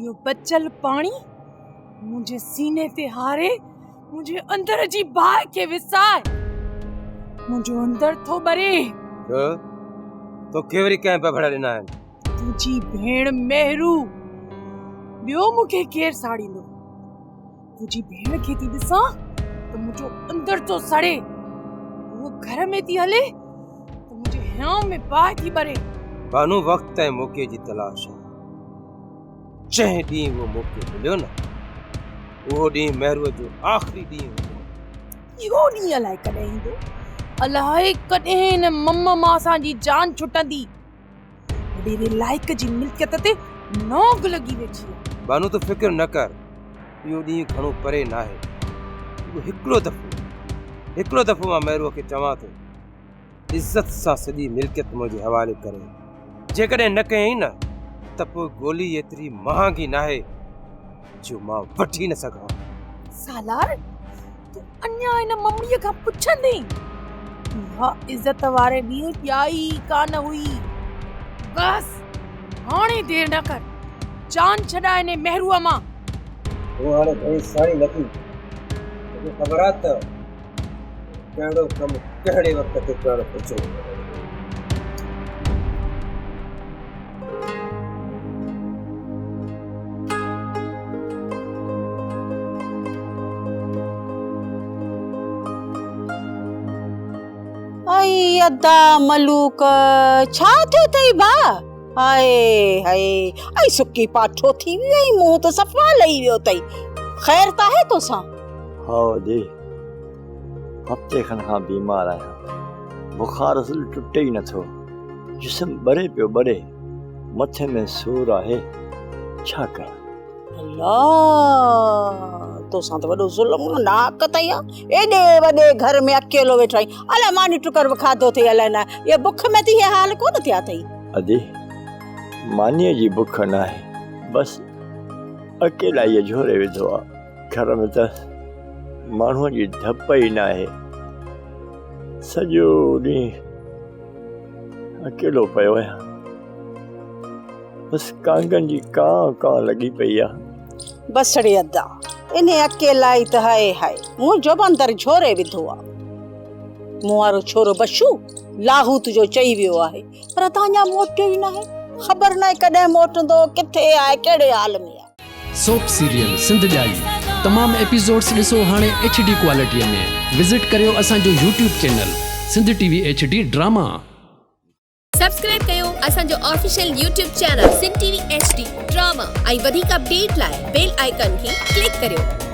यो बचल पानी मुझे सीने ते हारे मुझे अंदर जी बाह के विसाए मुझे अंदर थो बरे तो केवरी कहीं पे भड़ा लेना है तुझी भेण मेहरू बियो मुखे केर साड़ी लो तुझी भेण के थी दिसा तो मुझे अंदर तो सड़े वो घर में थी हले तो मुझे हाँ में बाह थी बरे बानू वक्त है मौके जी तलाश है चह डी वो मौके मिलियो ना वो डी मेहरुआ जो आखिरी डी यो डी अलाए कदे इंदो अलाए कदे न मम्मा मासा जी जान छुटंदी डेरे लाइक जी मिल्कियत ते नोग लगी वेची बानू तो फिक्र न कर यो डी घणो परे ना है वो हिकड़ो दफो मां मेहरुआ के चवा तो इज्जत सा सदी मिल्कियत मुझे हवाले करे जे कदे न कहीं ना तपो गोली एतरी महांगी ना है जो मां वठी न सका सालार तू अन्या इन मम्मी का पुछंदी हा इज्जत वारे दी याई कान हुई बस हाणे देर न कर जान छड़ा ने मेहरुआ मां वो हाणे कहीं साड़ी नथी तो खबरात केड़ो कम केड़े वक्त ते करण पचो आई अद्दा मलूक छा थियो तई बा हाय हाय आई सुकी पाठो थी वई मुंह तो सफा लई वियो तई खैर ता है तो सा हाँ दे हफ्ते खन खां बीमार आया बुखार असल टुटे ही न थो जिस्म बरे पियो बरे मथे में सूर आहे छा कर अल्लाह तो सा तो वडो जुल्म नाक तया एडे वडे घर में अकेलो वेठाई अला मानी टुकर खादो थे अला ना ये भूख में थी ये हाल कोन थिया थई अदे मानी जी भूख ना है बस अकेला ये झोरे विधो आ घर में त मानू जी धप ही ना है सजो डी अकेलो पयो है बस कांगन जी का लगी पई आ बसड़ी अद्दा इन्हें अकेला ही तो हाय हाय मुंह जो अंदर झोरे विधो आ मुआरो छोरो बशू लाहू तुझो चई वियो आहे पर तांया मोटियो ही ना है खबर ना कदे मोटंदो किथे आए केड़े हाल में आ सोप सीरियल सिंध जाई तमाम एपिसोड्स ॾिसो हाणे HD क्वालिटीअ में विजिट करियो असांजो YouTube channel Sindh TV HD drama subscribe कयो असांजो official YouTube channel Sindh TV HD drama ऐं वधीक अपडेट लाइ बेल आइकन खे क्लिक करियो।